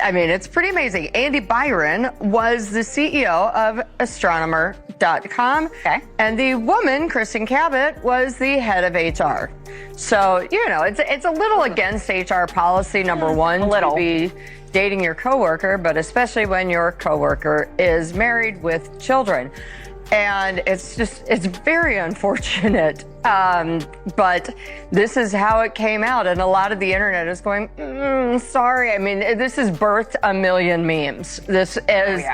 I mean, it's pretty amazing. Andy Byron was the CEO of astronomer.com. Okay. And the woman, Kristen Cabot, was the head of HR. So, you know, it's a little against HR policy, number one, to be dating your coworker, but especially when your coworker is married with children. And it's very unfortunate. But this is how it came out. And a lot of the internet is going, sorry. I mean, this has birthed a million memes. This is,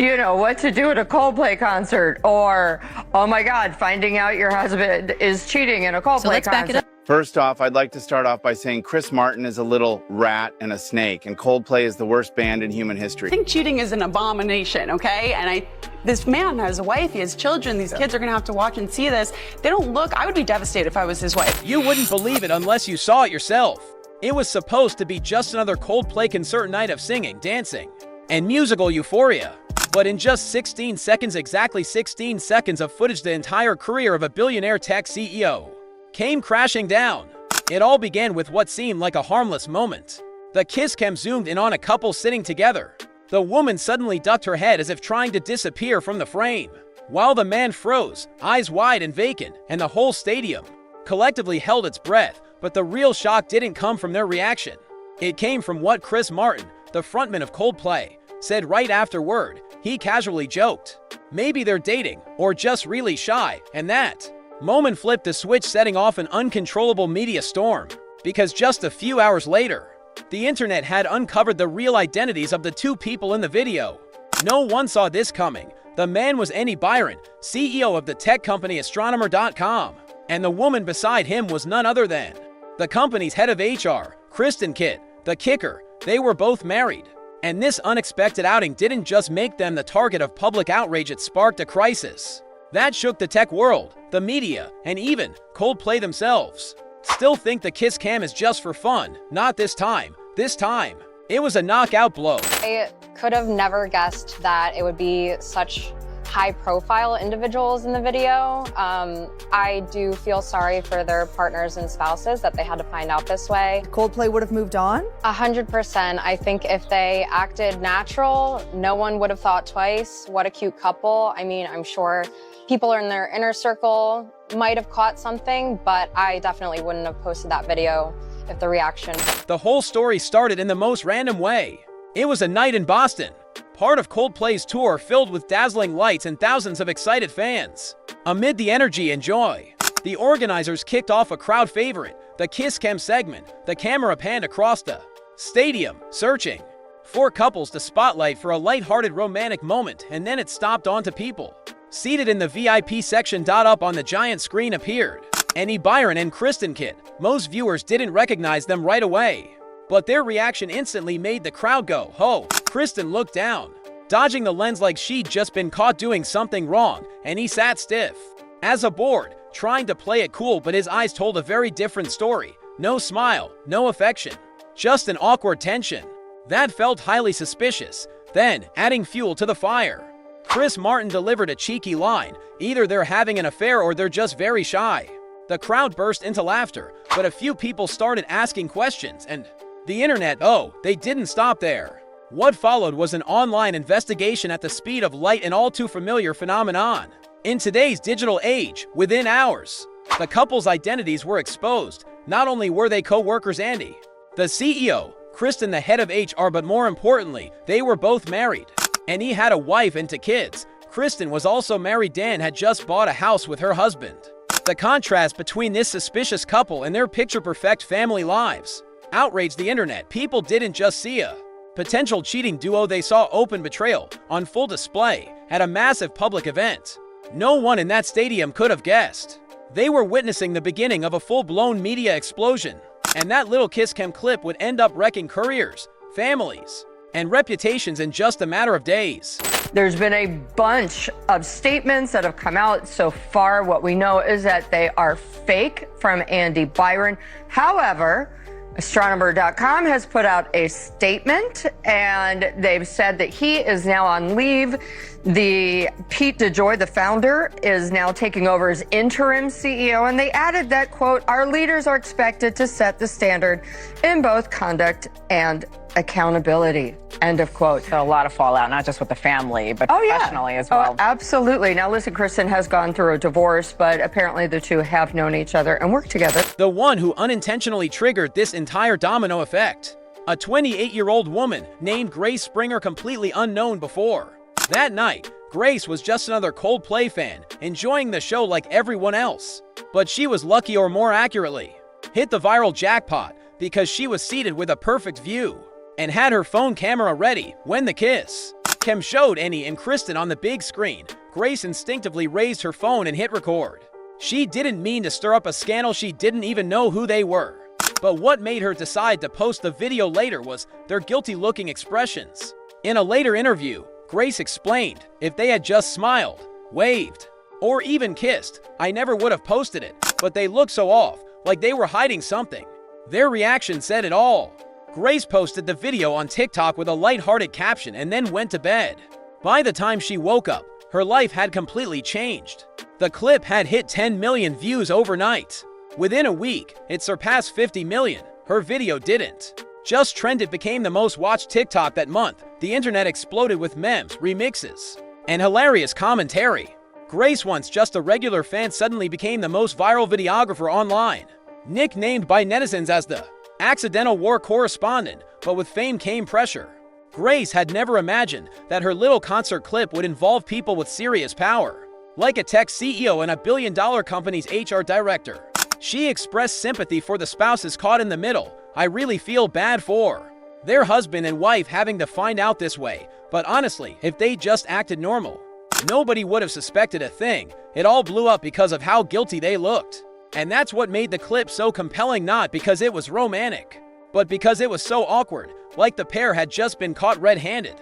you know, what to do at a Coldplay concert, or, oh my God, finding out your husband is cheating in a Coldplay concert. First off, I'd like to start off by saying Chris Martin is a little rat and a snake, and Coldplay is the worst band in human history. I think cheating is an abomination, okay? And this man has a wife, he has children, these kids are gonna have to watch and see this. They don't look, I would be devastated if I was his wife. You wouldn't believe it unless you saw it yourself. It was supposed to be just another Coldplay concert night of singing, dancing, and musical euphoria. But in just 16 seconds, exactly 16 seconds of footage, the entire career of a billionaire tech CEO came crashing down. It all began with what seemed like a harmless moment. The kiss cam zoomed in on a couple sitting together. The woman suddenly ducked her head as if trying to disappear from the frame, while the man froze, eyes wide and vacant, and the whole stadium collectively held its breath. But the real shock didn't come from their reaction. It came from what Chris Martin, the frontman of Coldplay, said right afterward. He casually joked, maybe they're dating, or just really shy, and that moment flipped the switch, setting off an uncontrollable media storm. Because just a few hours later, the internet had uncovered the real identities of the two people in the video. No one saw this coming. The man was Andy Byron, CEO of the tech company astronomer.com, and the woman beside him was none other than the company's head of HR, Kristen Kitt. The kicker, they were both married. And this unexpected outing didn't just make them the target of public outrage, it sparked a crisis that shook the tech world, the media, and even Coldplay themselves. Still think the kiss cam is just for fun. Not this time. This time, it was a knockout blow. I could have never guessed that it would be such high-profile individuals in the video. I do feel sorry for their partners and spouses that they had to find out this way. Coldplay would have moved on? 100%. I think if they acted natural, no one would have thought twice. What a cute couple. I mean, I'm sure people in their inner circle might have caught something, but I definitely wouldn't have posted that video if the reaction. The whole story started in the most random way. It was a night in Boston, part of Coldplay's tour, filled with dazzling lights and thousands of excited fans. Amid the energy and joy, the organizers kicked off a crowd favorite, the Kiss Cam segment. The camera panned across the stadium, searching for couples to spotlight for a light-hearted romantic moment, and then it stopped onto people seated in the VIP section. Up on the giant screen appeared Andy Byron and Kristen Kitt. Most viewers didn't recognize them right away, but their reaction instantly made the crowd go, "Ho!" Kristen looked down, dodging the lens like she'd just been caught doing something wrong, and he sat stiff as a board, trying to play it cool, but his eyes told a very different story. No smile, no affection, just an awkward tension that felt highly suspicious. Then, adding fuel to the fire, Chris Martin delivered a cheeky line. Either they're having an affair or they're just very shy. The crowd burst into laughter, but a few people started asking questions, and the internet, they didn't stop there. What followed was an online investigation at the speed of light, an all too familiar phenomenon in today's digital age. Within hours, the couple's identities were exposed. Not only were they co-workers, Andy, the CEO, Kristen, the head of HR, but more importantly, they were both married. And he had a wife and two kids. Kristen was also married. Dan had just bought a house with her husband. The contrast between this suspicious couple and their picture-perfect family lives outraged the internet. People didn't just see a potential cheating duo, they saw open betrayal on full display at a massive public event. No one in that stadium could have guessed they were witnessing the beginning of a full-blown media explosion. And that little kiss cam clip would end up wrecking careers, families, and reputations in just a matter of days. There's been a bunch of statements that have come out so far. What we know is that they are fake from Andy Byron. However, Astronomer.com has put out a statement, and they've said that he is now on leave. The Pete DeJoy, the founder, is now taking over as interim CEO, and they added that, quote, "Our leaders are expected to set the standard in both conduct and accountability," end of quote. So a lot of fallout, not just with the family, but professionally as well. Oh, absolutely. Now, listen, Kristen has gone through a divorce, but apparently the two have known each other and worked together. The one who unintentionally triggered this entire domino effect. A 28-year-old woman named Grace Springer, completely unknown before. That night, Grace was just another Coldplay fan, enjoying the show like everyone else. But she was lucky, or more accurately, hit the viral jackpot, because she was seated with a perfect view and had her phone camera ready when the kiss cam showed Annie and Kristen on the big screen. Grace instinctively raised her phone and hit record. She didn't mean to stir up a scandal. She didn't even know who they were. But what made her decide to post the video later was their guilty-looking expressions. In a later interview, Grace explained, "If they had just smiled, waved, or even kissed, I never would have posted it, but they looked so off, like they were hiding something." Their reaction said it all. Grace posted the video on TikTok with a lighthearted caption and then went to bed. By the time she woke up, her life had completely changed. The clip had hit 10 million views overnight. Within a week, it surpassed 50 million. Her video didn't just trend, it became the most watched TikTok that month. The internet exploded with memes, remixes, and hilarious commentary. Grace, once just a regular fan, suddenly became the most viral videographer online. Nicknamed by netizens as the accidental war correspondent, but with fame came pressure. Grace had never imagined that her little concert clip would involve people with serious power, like a tech CEO and a billion-dollar company's HR director. She expressed sympathy for the spouses caught in the middle. "I really feel bad for their husband and wife having to find out this way, but honestly, if they just acted normal, nobody would have suspected a thing. It all blew up because of how guilty they looked." And that's what made the clip so compelling, not because it was romantic, but because it was so awkward, like the pair had just been caught red-handed.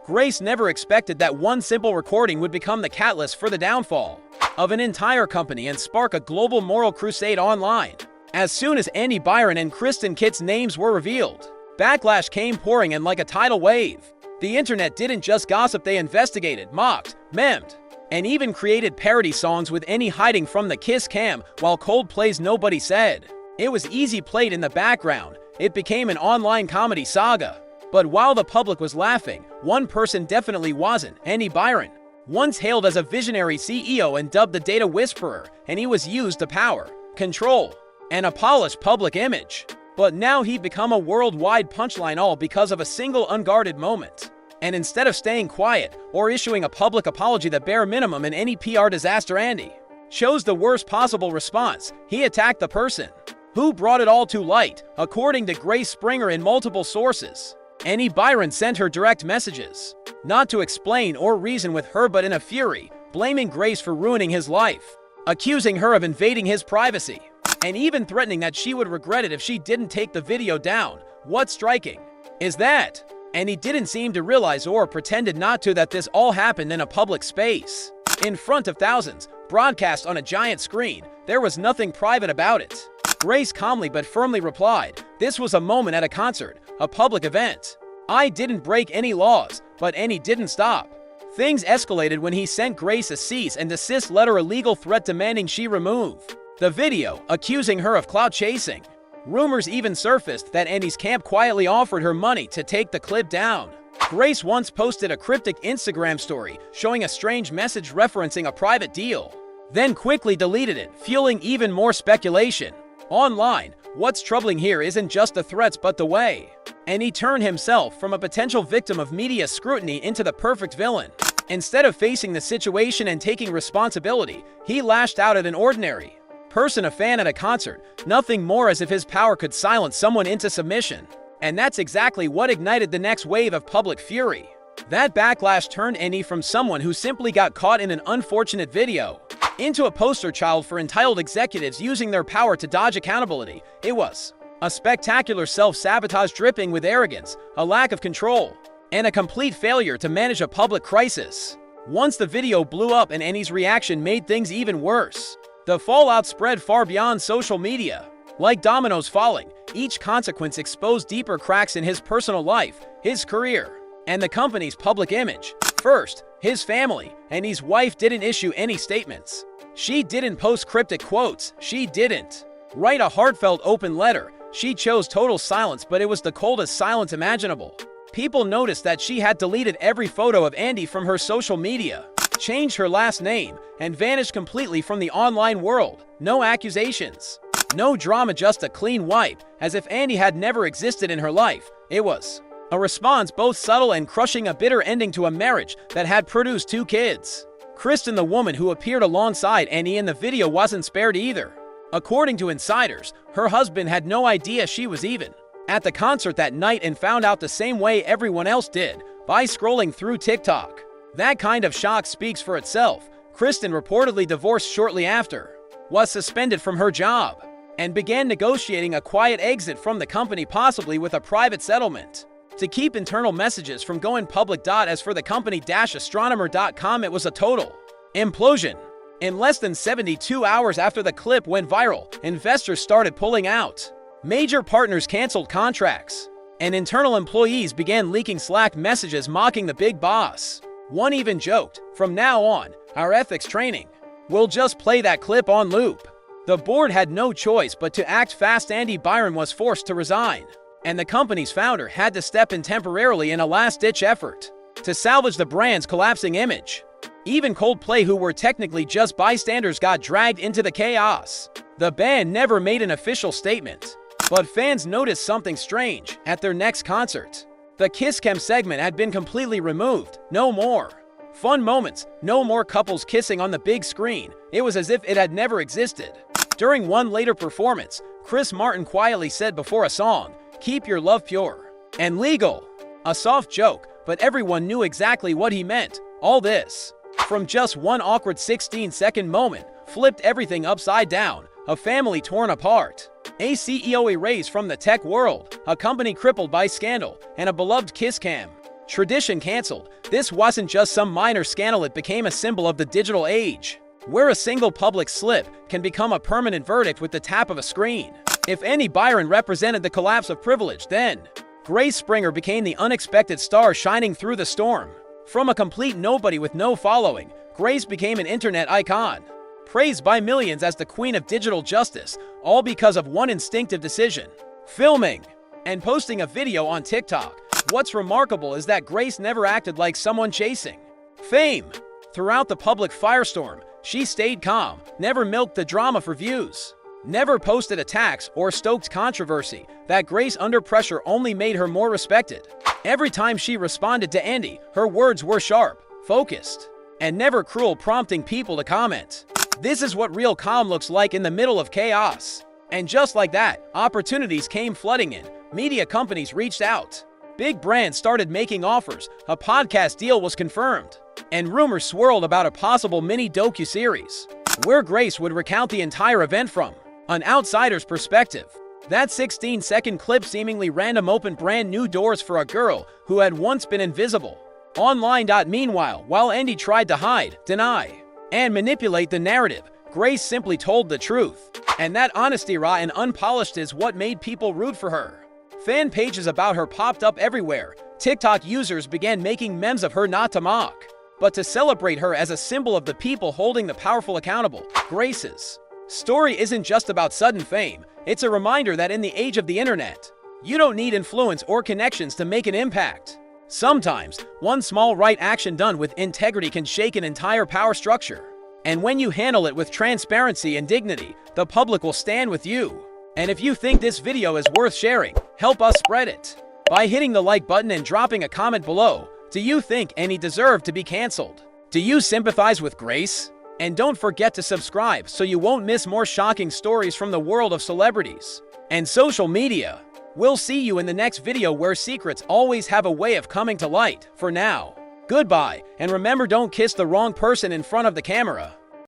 Grace never expected that one simple recording would become the catalyst for the downfall of an entire company and spark a global moral crusade online. As soon as Annie, Byron, and Kristen Kitt's names were revealed, backlash came pouring in like a tidal wave. The internet didn't just gossip, they investigated, mocked, memed, and even created parody songs with Annie hiding from the kiss cam while Coldplay's Nobody Said It Was Easy played in the background. It became an online comedy saga. But while the public was laughing, one person definitely wasn't. Annie, Byron, once hailed as a visionary CEO and dubbed the data whisperer, and he was used to power, control, and a polished public image. But now he'd become a worldwide punchline, all because of a single unguarded moment. And instead of staying quiet or issuing a public apology, the bare minimum in any PR disaster, Andy chose the worst possible response. He attacked the person who brought it all to light. According to Grace Springer in multiple sources, Annie, Byron sent her direct messages, not to explain or reason with her, but in a fury, blaming Grace for ruining his life, accusing her of invading his privacy, and even threatening that she would regret it if she didn't take the video down. What's striking is that Annie didn't seem to realize, or pretended not to, that this all happened in a public space, in front of thousands, broadcast on a giant screen. There was nothing private about it. Grace calmly but firmly replied, "This was a moment at a concert, a public event. I didn't break any laws," but Annie didn't stop. Things escalated when he sent Grace a cease and desist letter, a legal threat demanding she remove the video, accusing her of clout chasing. Rumors even surfaced that Annie's camp quietly offered her money to take the clip down. Grace once posted a cryptic Instagram story showing a strange message referencing a private deal, then quickly deleted it, fueling even more speculation online. What's troubling here isn't just the threats, but the way Annie turned himself from a potential victim of media scrutiny into the perfect villain. Instead of facing the situation and taking responsibility, he lashed out at an ordinary person, a fan at a concert, nothing more, as if his power could silence someone into submission. And that's exactly what ignited the next wave of public fury. That backlash turned Annie from someone who simply got caught in an unfortunate video into a poster child for entitled executives using their power to dodge accountability. It was a spectacular self-sabotage dripping with arrogance, a lack of control, and a complete failure to manage a public crisis. Once the video blew up, and Annie's reaction made things even worse. The fallout spread far beyond social media. Like dominoes falling, Each consequence exposed deeper cracks in his personal life, his career, and the company's public image. First, his family. Andy's wife didn't issue any statements. She didn't post cryptic quotes. She didn't write a heartfelt open letter. She chose total silence, but it was the coldest silence imaginable. People noticed that she had deleted every photo of Andy from her social media, changed her last name, and vanished completely from the online world. No accusations, no drama, just a clean wipe, as if Andy had never existed in her life. It was a response both subtle and crushing, a bitter ending to a marriage that had produced 2 kids. Kristen, the woman who appeared alongside Andy in the video, wasn't spared either. According to insiders, her husband had no idea she was even at the concert that night and found out the same way everyone else did, by scrolling through TikTok. That kind of shock speaks for itself. Kristen reportedly divorced shortly after, was suspended from her job, and began negotiating a quiet exit from the company, possibly with a private settlement, to keep internal messages from going public. As for the company-astronomer.com, it was a total implosion. In less than 72 hours after the clip went viral, investors started pulling out. Major partners canceled contracts, and internal employees began leaking Slack messages mocking the big boss. One even joked, "From now on, our ethics training will just play that clip on loop." The board had no choice but to act fast. Andy Byron was forced to resign, and the company's founder had to step in temporarily in a last-ditch effort to salvage the brand's collapsing image. Even Coldplay, who were technically just bystanders, got dragged into the chaos. The band never made an official statement, but fans noticed something strange at their next concert. The Kiss Cam segment had been completely removed. No more fun moments, no more couples kissing on the big screen. It was as if it had never existed. During one later performance, Chris Martin quietly said before a song, "Keep your love pure and legal." A soft joke, but everyone knew exactly what he meant. All this, from just one awkward 16-second moment, flipped everything upside down. A family torn apart, a CEO erased from the tech world, a company crippled by scandal, and a beloved Kiss Cam tradition canceled. This wasn't just some minor scandal, it became a symbol of the digital age, where a single public slip can become a permanent verdict with the tap of a screen. If Andy Byron represented the collapse of privilege, then Grace Springer became the unexpected star shining through the storm. From a complete nobody with no following, Grace became an internet icon, praised by millions as the queen of digital justice, all because of one instinctive decision: filming and posting a video on TikTok. What's remarkable is that Grace never acted like someone chasing fame. Throughout the public firestorm, she stayed calm, never milked the drama for views, never posted attacks or stoked controversy. That grace under pressure only made her more respected. Every time she responded to Andy, her words were sharp, focused, and never cruel, prompting people to comment. This is what real calm looks like in the middle of chaos. And just like that, opportunities came flooding in. Media companies reached out. Big brands started making offers. A podcast deal was confirmed, and rumors swirled about a possible mini docu-series where Grace would recount the entire event from an outsider's perspective. That 16-second clip, seemingly random, opened brand new doors for a girl who had once been invisible online. Meanwhile, while Andy tried to hide, deny, and manipulate the narrative, Grace simply told the truth. And that honesty, raw and unpolished, is what made people root for her. Fan pages about her popped up everywhere. TikTok users began making memes of her, not to mock, but to celebrate her as a symbol of the people holding the powerful accountable. Grace's story isn't just about sudden fame. It's a reminder that in the age of the internet, you don't need influence or connections to make an impact. Sometimes, one small right action done with integrity can shake an entire power structure. And when you handle it with transparency and dignity, the public will stand with you. And if you think this video is worth sharing, help us spread it by hitting the like button and dropping a comment below. Do you think Andy deserved to be canceled? Do you sympathize with Grace? And don't forget to subscribe so you won't miss more shocking stories from the world of celebrities and social media. We'll see you in the next video, where secrets always have a way of coming to light. For now, goodbye, and remember, don't kiss the wrong person in front of the camera.